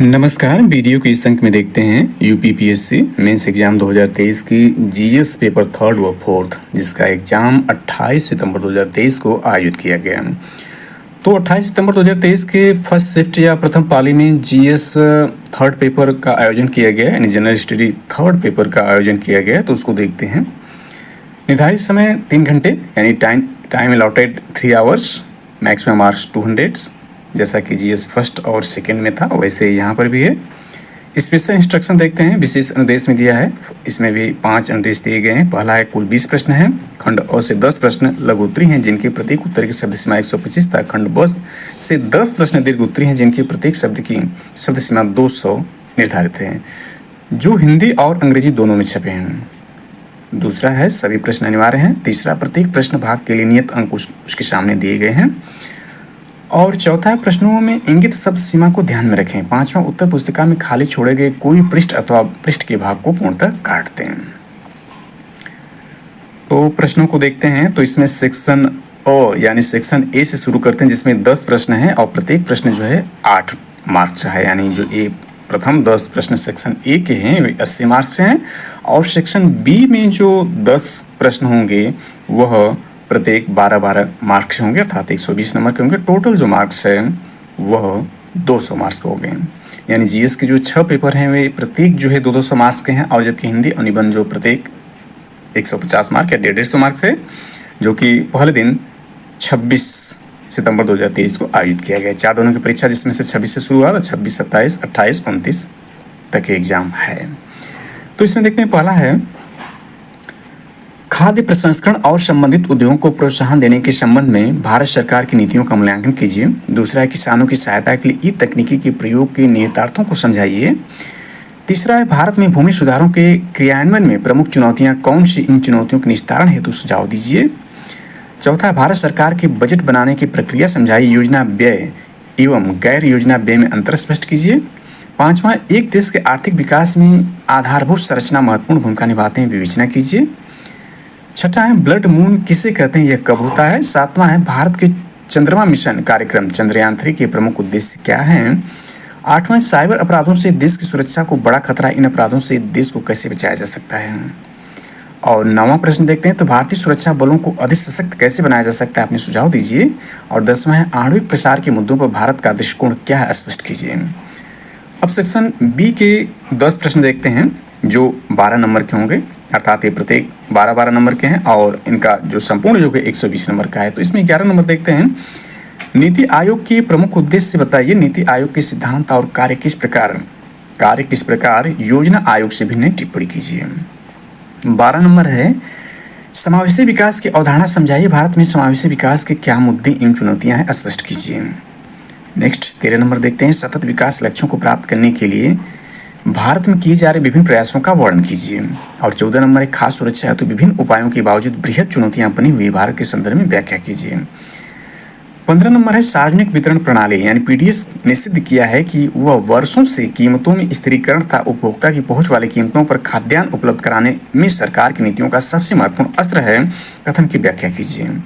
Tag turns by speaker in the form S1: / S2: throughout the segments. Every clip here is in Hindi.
S1: नमस्कार। वीडियो के इस अंक में देखते हैं यूपीपीएससी मेंस एग्जाम 2023 की जीएस पेपर थर्ड व फोर्थ, जिसका एग्जाम 28 सितंबर 2023 को आयोजित किया गया। तो 28 सितंबर 2023 के फर्स्ट शिफ्ट या प्रथम पाली में जीएस थर्ड पेपर का आयोजन किया गया, यानी जनरल स्टडी थर्ड पेपर का आयोजन किया गया। तो उसको देखते हैं। निर्धारित समय 3 घंटे, यानी time allotted 3 hours, maximum marks 200, जैसा कि जीएस फर्स्ट और सेकंड में था वैसे यहाँ पर भी है। स्पेशल इंस्ट्रक्शन देखते हैं, विशेष अनुदेश में दिया है। इसमें भी 5 अनुदेश दिए गए हैं। पहला है कुल 20 प्रश्न हैं। खंड अ से 10 प्रश्न लघु उत्तरी हैं, जिनके प्रत्येक उत्तर की शब्द सीमा 125 तक। खंड ब से 10 प्रश्न दीर्घ उत्तरी हैं, जिनके प्रत्येक शब्द की शब्द सीमा 200 निर्धारित है, जो हिंदी और अंग्रेजी दोनों में छपे हैं। दूसरा है सभी प्रश्न अनिवार्य हैं। तीसरा, प्रत्येक प्रश्न भाग के लिए नियत अंक उसके सामने दिए गए हैं। और चौथा है प्रश्नों में इंगित शब्द सीमा को ध्यान में रखें। पांचवा, उत्तर पुस्तिका में खाली छोड़े गए कोई पृष्ठ अथवा पृष्ठ के भाग को पूर्णतः काट दें। तो प्रश्नों को देखते हैं। तो इसमें सेक्शन अ यानी सेक्शन ए से शुरू करते हैं, जिसमें 10 प्रश्न हैं और प्रत्येक प्रश्न जो है 8 मार्क्स है, यानी जो ए प्रथम 10 प्रश्न सेक्शन ए के हैं वे 80 मार्क्स हैं, और सेक्शन बी में जो 10 प्रश्न होंगे वह प्रत्येक 12-12 मार्क्स होंगे, अर्थात 120 नंबर के होंगे। टोटल जो मार्क्स है वह 200 मार्क्स हो गए। यानी जीएस के जो 6 पेपर हैं वे प्रत्येक जो है 200 मार्क्स के हैं, और जबकि हिंदी और निबंध जो प्रत्येक 150 मार्क या 150 मार्क्स है, जो कि पहले दिन 26 सितंबर 2023 को आयोजित किया गया। 4 दिनों की परीक्षा, जिसमें से 26 से शुरू हुआ था, 26, 27, 28, 29 तक एग्जाम है। तो इसमें देखते हैं, पहला है खाद्य प्रसंस्करण और संबंधित उद्योगों को प्रोत्साहन देने के संबंध में भारत सरकार की नीतियों का मूल्यांकन कीजिए। दूसरा है किसानों की सहायता के लिए ई तकनीकी के प्रयोग के निहितार्थों को समझाइए। तीसरा है भारत में भूमि सुधारों के क्रियान्वयन में प्रमुख चुनौतियां कौन सी, इन चुनौतियों के निस्तारण हेतु सुझाव दीजिए। चौथा, भारत सरकार के बजट बनाने की प्रक्रिया समझाइए। योजना व्यय एवं गैर योजना व्यय में अंतर स्पष्ट कीजिए। पांचवा, एक देश के आर्थिक विकास में आधारभूत संरचना महत्वपूर्ण भूमिका निभाते हैं, विवेचना कीजिए। छठा है ब्लड मून किसे कहते हैं, यह कब होता है। सातवां है भारत के चंद्रमा मिशन कार्यक्रम चंद्रयान 3 के प्रमुख उद्देश्य क्या हैं। आठवां, साइबर अपराधों से देश की सुरक्षा को बड़ा खतरा, इन अपराधों से देश को कैसे बचाया जा सकता है। और 9वां प्रश्न देखते हैं, तो भारतीय सुरक्षा बलों को अधिक सशक्त कैसे बनाया जा सकता है, अपने सुझाव दीजिए। और 10वां है आणविक प्रसार के मुद्दों पर भारत का दृष्टिकोण क्या है, स्पष्ट कीजिए। अब सेक्शन बी के 10 प्रश्न देखते हैं, जो 12 नंबर के होंगे, अर्थात ये प्रत्येक 12-12 नंबर के हैं, और इनका जो संपूर्ण योग है 120 नंबर का है। तो इसमें 11 नंबर देखते हैं, नीति आयोग के प्रमुख उद्देश्य बताइए। नीति आयोग के सिद्धांत और कार्य किस प्रकार योजना आयोग से भिन्न, टिप्पणी कीजिए। 12 नंबर है समावेशी विकास की अवधारणा समझाइए। भारत में समावेशी विकास के क्या मुद्दे एवं चुनौतियां हैं, स्पष्ट कीजिए। नेक्स्ट 13 नंबर देखते हैं, सतत विकास लक्ष्यों को प्राप्त करने के लिए भारत में किए जा रहे विभिन्न प्रयासों का वर्णन कीजिए। और 14 नंबर है खाद्य सुरक्षा हेतु विभिन्न उपायों के बावजूद बृहद चुनौतियां बनी हुई भारत के संदर्भ में व्याख्या कीजिए। 15 नंबर है सार्वजनिक वितरण प्रणाली यानी पीडीएस ने सिद्ध किया है कि वह वर्षों से कीमतों में स्थिरीकरण तथा उपभोक्ता की पहुंच वाली कीमतों पर खाद्यान्न उपलब्ध कराने में सरकार की नीतियों का सबसे महत्वपूर्ण अस्त्र है, कथन की व्याख्या कीजिए।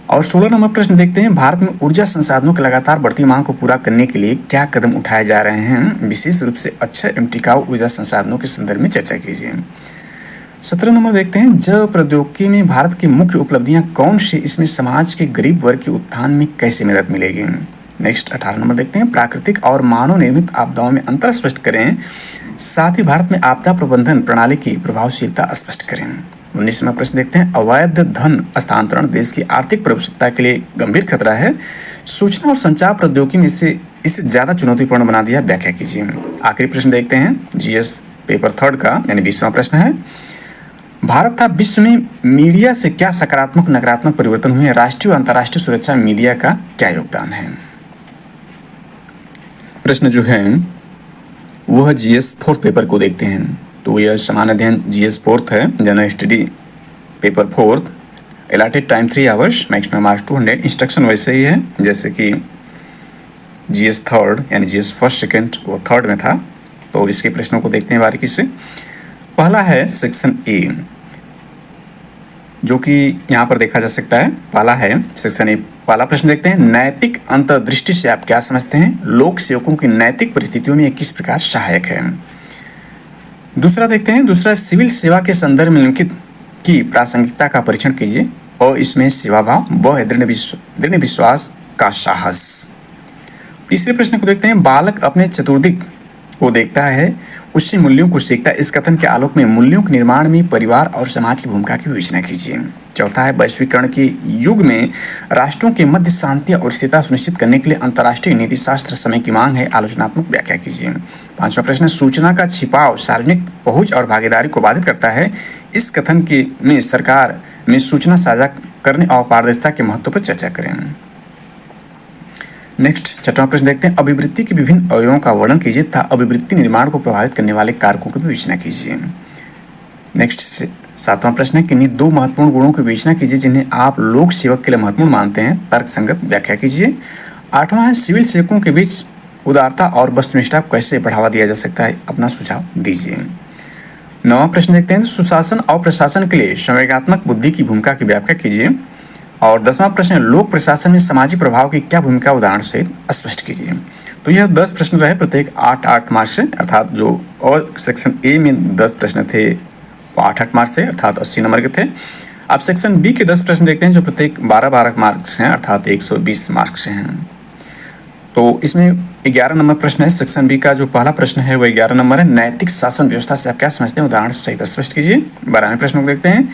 S1: और 16 नंबर प्रश्न देखते हैं, भारत में ऊर्जा संसाधनों की लगातार बढ़ती मांग को पूरा करने के लिए क्या कदम उठाए जा रहे हैं, विशेष रूप से अच्छे एवं टिकाऊ ऊर्जा संसाधनों के संदर्भ में चर्चा कीजिए। 17 नंबर देखते हैं, जैव प्रौद्योगिकी में भारत की मुख्य उपलब्धियां कौन सी, इसमें समाज के गरीब वर्ग के उत्थान में कैसे मदद मिलेगी। नेक्स्ट 18 नंबर देखते हैं, प्राकृतिक और मानव निर्मित आपदाओं में अंतर स्पष्ट करें, साथ ही भारत में आपदा प्रबंधन प्रणाली की प्रभावशीलता स्पष्ट करें। 19वां प्रश्न देखते हैं, अवैध धन हस्तांतरण देश की आर्थिक प्रभुसत्ता के लिए गंभीर खतरा है, सूचना और संचार प्रौद्योगिकी में इसे ज्यादा चुनौतीपूर्ण बना दिया, व्याख्या कीजिए। आखिरी प्रश्न देखते हैं, जीएस पेपर थर्ड का यानी 20वां प्रश्न है, भारत तथा विश्व में मीडिया से क्या सकारात्मक नकारात्मक परिवर्तन हुए, राष्ट्रीय और अंतर्राष्ट्रीय सुरक्षा में मीडिया का क्या योगदान है। प्रश्न जो है वह जीएस फोर्थ पेपर को देखते हैं। तो यह सामान्य अध्ययन जीएस फोर्थ है, general study paper fourth, allotted time 3 hours, maximum marks 200। Instruction वैसे ही है जैसे कि जीएस थर्ड यानी जीएस फर्स्ट सेकंड वो थर्ड में था। तो इसके प्रश्नों को देखते हैं बारीकी से। पहला है सेक्शन ए, जो कि यहाँ पर देखा जा सकता है। पहला है सेक्शन ए पहला प्रश्न देखते हैं, नैतिक अंतर्दृष्टि से आप क्या समझते हैं? लोक सेवकों की नैतिक परिस्थितियों में किस प्रकार सहायक है? दूसरा देखते हैं, दूसरा सिविल सेवा के संदर्भ में निम्नलिखित की प्रासंगिकता का परीक्षण कीजिए और इसमें सेवा भाव व है दृढ़ विश्वास का साहस। तीसरे प्रश्न को देखते हैं, बालक अपने चतुर्दिक को देखता है, उससे मूल्यों को सीखता है। इस कथन के आलोक में मूल्यों के निर्माण में परिवार और समाज की भूमिका की विवेचना कीजिए। चौथा है, वैश्वीकरण के युग में राष्ट्रों के मध्य शांति और स्थिरता सुनिश्चित करने के लिए अंतर्राष्ट्रीय नीति शास्त्र समय की मांग है, आलोचनात्मक व्याख्या कीजिए। पांचवा प्रश्न, सूचना का छिपाव सार्वजनिक पहुंच और भागीदारी को बाधित करता है। इस कथन के में सरकार में सूचना साझा करने और पारदर्शिता के महत्व पर चर्चा करें। नेक्स्ट छठवां प्रश्न देखते हैं, अभिवृत्ति के विभिन्न अवयवों का वर्णन कीजिए तथा अभिवृत्ति निर्माण को प्रभावित करने वाले कारकों की विवेचना कीजिए। नेक्स्ट सातवां प्रश्न है, किन्हीं दो महत्वपूर्ण गुणों की विवेचना कीजिए जिन्हें आप लोक सेवक के लिए महत्वपूर्ण मानते हैं, तर्क संगत व्याख्या कीजिए। आठवां है, सिविल सेवकों के बीच उदारता और वस्तुनिष्ठा को कैसे बढ़ावा दिया जा सकता है, अपना सुझाव दीजिए। नौवां प्रश्न देखते हैं, सुशासन और प्रशासन के लिए संवेगात्मक बुद्धि की भूमिका की व्याख्या कीजिए। और 10वां प्रश्न, लोक प्रशासन में सामाजिक प्रभाव की क्या भूमिका उदाहरण सहित स्पष्ट कीजिए। तो यह 10 प्रश्न रहे, प्रत्येक 8-8 मार्क्स से, अर्थात जो और सेक्शन ए में 10 प्रश्न थे वो 8-8 मार्क्स से, अर्थात 80 नंबर के थे। अब सेक्शन बी के 10 प्रश्न देखते हैं जो प्रत्येक 12-12 मार्क्स हैं, अर्थात 120 मार्क्स से हैं। तो इसमें 11 नंबर प्रश्न है। सेक्शन बी का जो पहला प्रश्न है वो 11 नंबर है, नैतिक शासन व्यवस्था से आप क्या समझते हैं, उदाहरण सहित स्पष्ट कीजिए। 12वें प्रश्न को देखते हैं,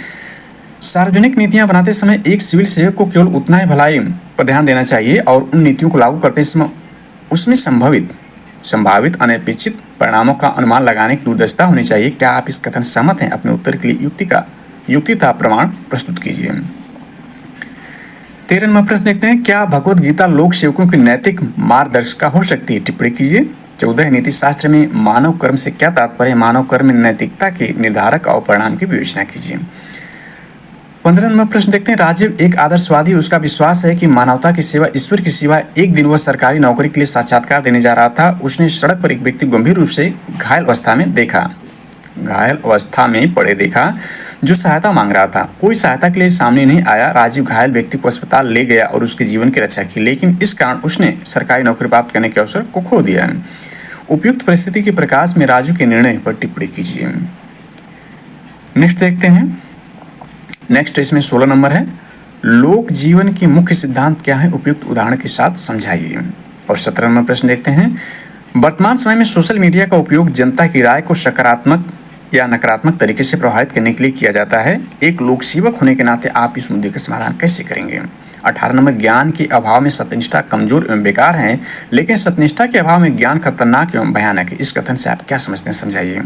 S1: सार्वजनिक नीतियां बनाते समय एक सिविल सेवक को केवल उतना ही भलाई पर ध्यान देना चाहिए और उन नीतियों को लागू करते समय उसमें संभावित अनपेक्षित परिणामों का अनुमान लगाने की दूरदर्शिता होनी चाहिए। क्या आप इस कथन से सहमत हैं? अपने उत्तर के लिए युक्ति तथा प्रमाण प्रस्तुत कीजिए। 13 नंबर प्रश्न देखते हैं, क्या भगवत गीता लोक सेवकों की नैतिक मार्गदर्शिका हो सकती है, टिप्पणी कीजिए। 14 नीति शास्त्र में मानव कर्म से क्या तात्पर्य, मानव कर्म में नैतिकता के निर्धारक और परिणाम की विवेचना कीजिए। 15 नंबर प्रश्न देखते हैं, राजीव एक आदर्शवादी, उसका विश्वास है कि मानवता की सेवा ईश्वर की सेवा। एक दिन वह सरकारी नौकरी के लिए साक्षात्कार देने जा रहा था, उसने सड़क पर एक व्यक्ति गंभीर रूप से घायल अवस्था में पड़े देखा जो सहायता मांग रहा था। कोई सहायता के लिए सामने नहीं आया। राजीव घायल व्यक्ति को अस्पताल ले गया और उसके जीवन की रक्षा की, लेकिन इस कारण उसने सरकारी नौकरी प्राप्त करने के अवसर को खो दिया। उपयुक्त परिस्थिति के प्रकाश में राजीव के निर्णय पर टिप्पणी कीजिए। नेक्स्ट देखते हैं, नेक्स्ट इसमें 16 नंबर है, लोक जीवन की मुख्य सिद्धांत क्या है, उपयुक्त उदाहरण के साथ समझाइए। और 17 नंबर प्रश्न देखते हैं, वर्तमान समय में सोशल मीडिया का उपयोग जनता की राय को सकारात्मक या नकारात्मक तरीके से प्रभावित करने के लिए किया जाता है। एक लोक सेवक होने के नाते आप इस मुद्दे का समाधान कैसे करेंगे। 18 नंबर, ज्ञान के अभाव में सत्यनिष्ठा कमजोर एवं बेकार है, लेकिन सत्यनिष्ठा के अभाव में ज्ञान खतरनाक एवं भयानक है। इस कथन से आप क्या समझते हैं, समझाइए।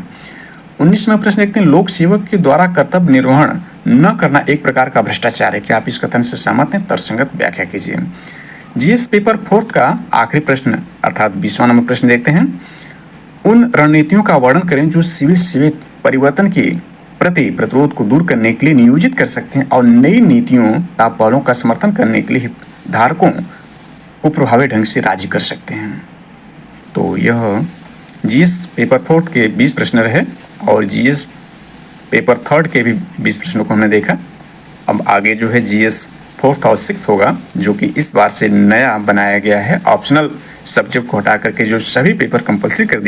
S1: 19वां प्रश्न देखते हैं, लोक सेवक के द्वारा कर्तव्य निर्वहन न करना एक प्रकार का भ्रष्टाचार है। क्या आप इस कथन से सहमत हैं, तर्कसंगत व्याख्या कीजिए। जीएस पेपर 4 का आखिरी प्रश्न अर्थात 20वां नंबर प्रश्न देखते हैं, उन रणनीतियों का वर्णन करें जो सिविल सेवक परिवर्तन के प्रति प्रतिरोध को दूर करने के लिए नियोजित कर सकते हैं और नई नीतियों या पहलों का समर्थन करने के लिए हितधारकों को प्रभावी ढंग से राजी कर सकते हैं। तो यह जीएस पेपर 4 के 20 प्रश्न रहे और जीएस पेपर 3 के भी 20 प्रश्नों को हमने देखा। अब आगे जो है जीएस 4th और 6th होगा, जो कि इस बार से नया बनाया गया है। ऑप्शनल सब्जेक्ट को हटा करके जो सभी पेपर कंपल्सरी कर दिए